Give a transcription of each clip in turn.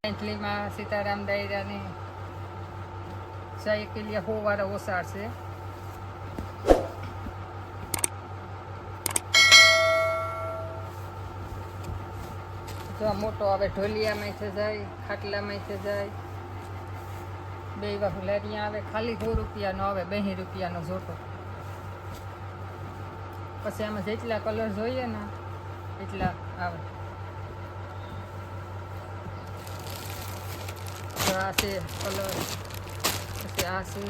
મેથલીમાં સીતારામ દાયરાની 6 કિલિયા 100 વાળા ઓસાડ છે. જો મોટો આવે ઢોલિયામાં છે જાય, ખાટલામાં છે જાય, બે વાહુલારિયા આવે. ખાલી 100 રૂપિયાનો આવે, 2 રૂપિયાનો જોટો. પછી આમાં જેટલા કલર જોઈએ ને એટલા આવે. આ છે કલર, પછી આ છે,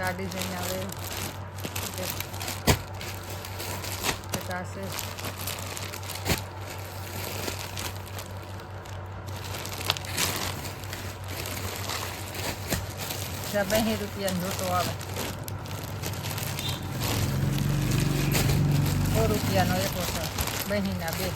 આ ડિઝાઇન આવે, આ છે. જ્યાં 2 રૂપિયાનો જોટો આવે, 100 રૂપિયાનો એક ઓછા, 2ના 2.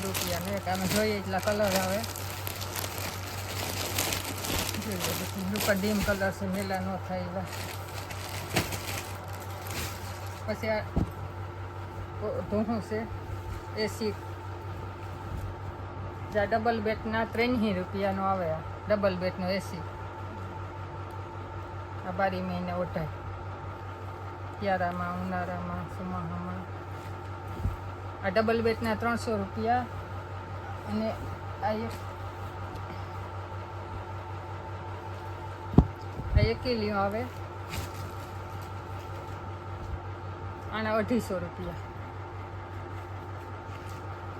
રૂપિયાનો એક. આમાં જોઈએ એટલા કલર આવે. ઉપર ડીમ કલર છે, મેલા ન થાય એવા. પછી આ ધોહું છે એસી, જ્યાં ડબલ બેટના 3 રૂપિયાનો આવે. આ ડબલ બેટનો એસી, આ 12 મહિને ઓઢાય, શિયાળામાં, ઉનાળામાં, ચોમાસામાં. આ ડબલ બેટના 300 રૂપિયા. અને આ એક કિલિયો આવે, આના 250 રૂપિયા.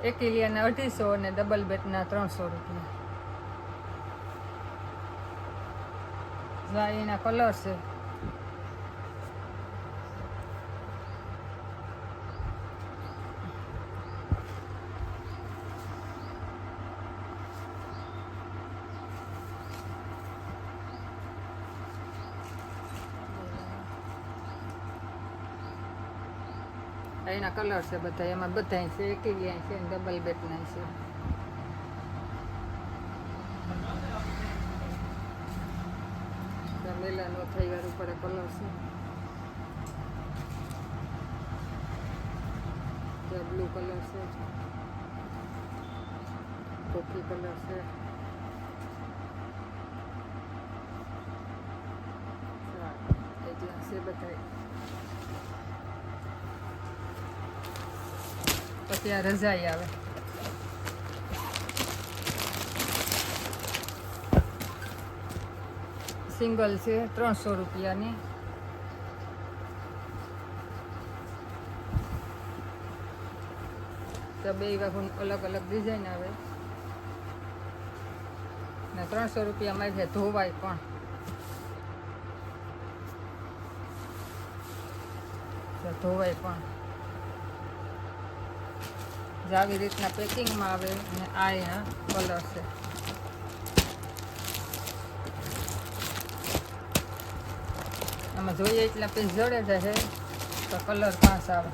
એક કિલિયાના 250 અને ડબલ બેટના 300 રૂપિયા. એના કલર છે. એના કલર છે બધા, એમાં બધા છે. એક કિલિયા છે, ડબલ બેટના છે. મેલા નો થઈ વાર ઉપર કલર છે. બ્લુ કલર છે, કોફી કલર છે, એટલા છે બધા. પછી આ રજાઈ આવે, સિંગલ છે 300 રૂપિયાની. તો 2 વાહું અલગ અલગ ડિઝાઇન આવે ને 300 રૂપિયામાં છે. ધોવાય પણ. ધોવાય પણ આવી રીતના પેકિંગમાં આવે. અને આ એના કલર છે. આમાં જોઈએ એટલા પીસ જડે જશે તો કલર 5 આવે.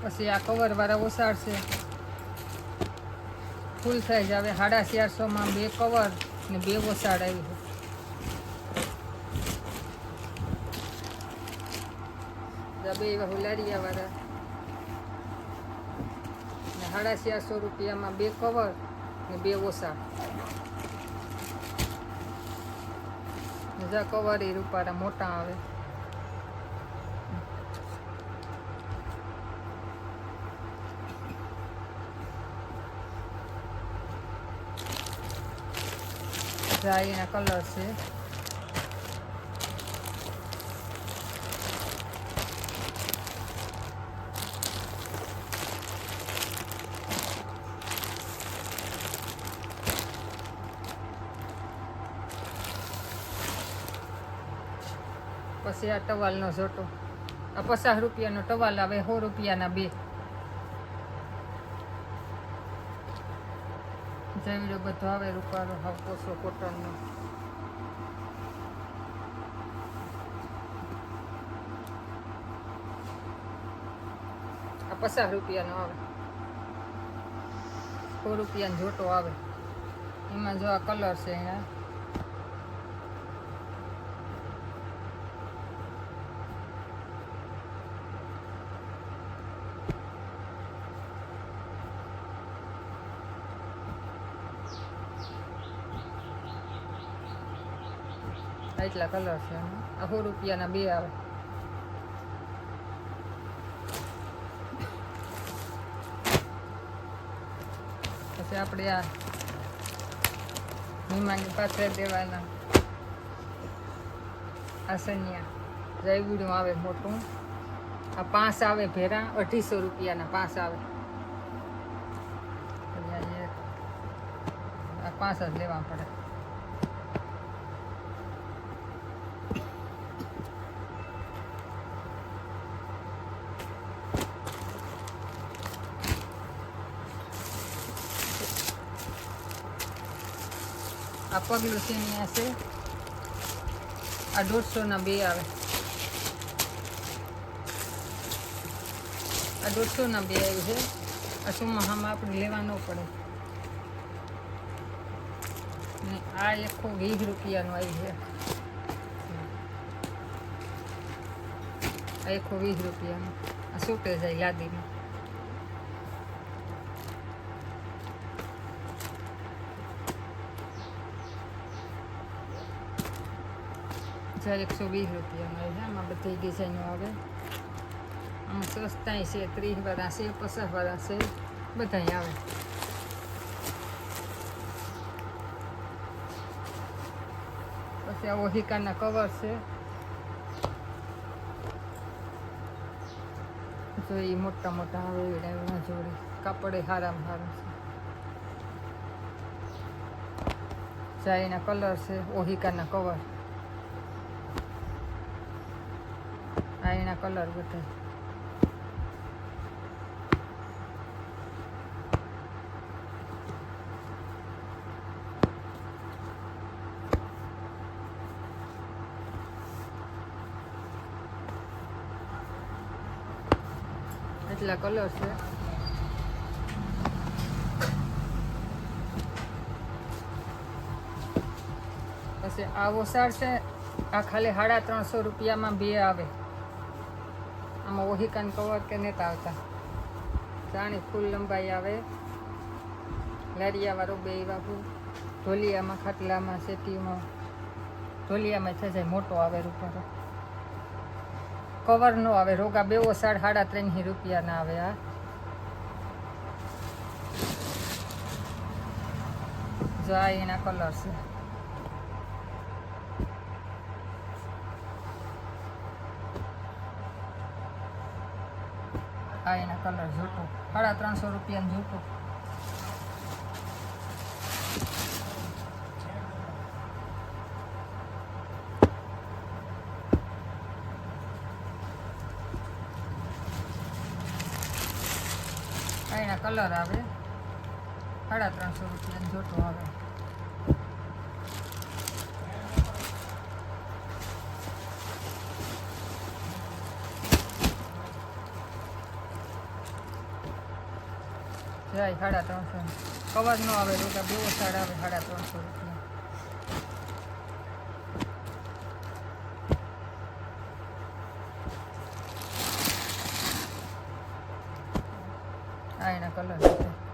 પછી આ કવર વાળા ઓસાડ છે, ફૂલ સાઈઝ આવે. 450માં 2 કવર ને 2 ઓસાડ આવી છે. બે હુલારિયા વાળા ને 450 રૂપિયામાં 2 કવર ને 2 ઓસાડ. કવર એ રૂપારા મોટા આવે. એના કલર છે. પછી આ ટવાલનો જોટો, આ 50 રૂપિયાનો ટવાલ આવે, 100 રૂપિયાના 2. જેવડો બધો આવે રૂપારો, હાવ પોસો કોટનનો. આ 50 રૂપિયાનો આવે, 100 રૂપિયાનો જોટો આવે. એમાં જો આ કલર છે અહીંયા, એટલા કલર છે. આ 100 રૂપિયાના 2 આવે. પછી આપણે આ મીમાંની પાથરે દેવાના આ સનિયા જયવીડું આવે મોટું. આ 5 આવે ભેરા, 250 રૂપિયાના 5 આવે. આ 5 જ લેવા પડે. આ પગલું સેમિયા છે, આ 150ના 2 આવે. આ 150ના 2 આવી છે. આ સુમાહામાં આપણે લેવા ન પડે. ને આ 120 રૂપિયાનું આવી છે. આ 120 રૂપિયાનું. આ સૂટે જાય યાદીમાં. આ 120 રૂપિયાનું આવે છે. આમાં બધી ડિઝાઇનો આવે. આમાં સસ્તાય છે, 30 વાળા છે, 50 વાળા છે, બધાય આવે. પછી આ ઓહિકાના કવર છે. જો એ મોટા મોટા આવે એના જોડે કાપડે હારામાં હારા છે. ચાઈના કલર છે, ઓહિકાના કવર. આ એના કલર બધા. એટલા કલર છે. પછી આ ઓસાર છે. આ ખાલી 350 રૂપિયામાં 2 આવે. આમાં ઓહિકાન કવર કે નથી આવતા. જાણી ફૂલ લંબાઈ આવે. લારિયાવાળું 2 બાપુ. ઢોલિયામાં, ખાટલામાં, સેટીમાં. ઢોલિયામાં થઈ જાય મોટો આવે રૂપારો. કવર નો આવે. રોગા 2 ઓસાડ 350 રૂપિયાના આવે. આ જો આ એના કલર છે. આ એના કલર જોતો 350 રૂપિયાનું જોતો. આ એના કલર આવે. 350 રૂપિયાનું જોતો આવે. જાય 350. કવર નો આવે. રોકા 2 ઓસાડ આવે 350 રૂપિયા. આ એના કલર છે.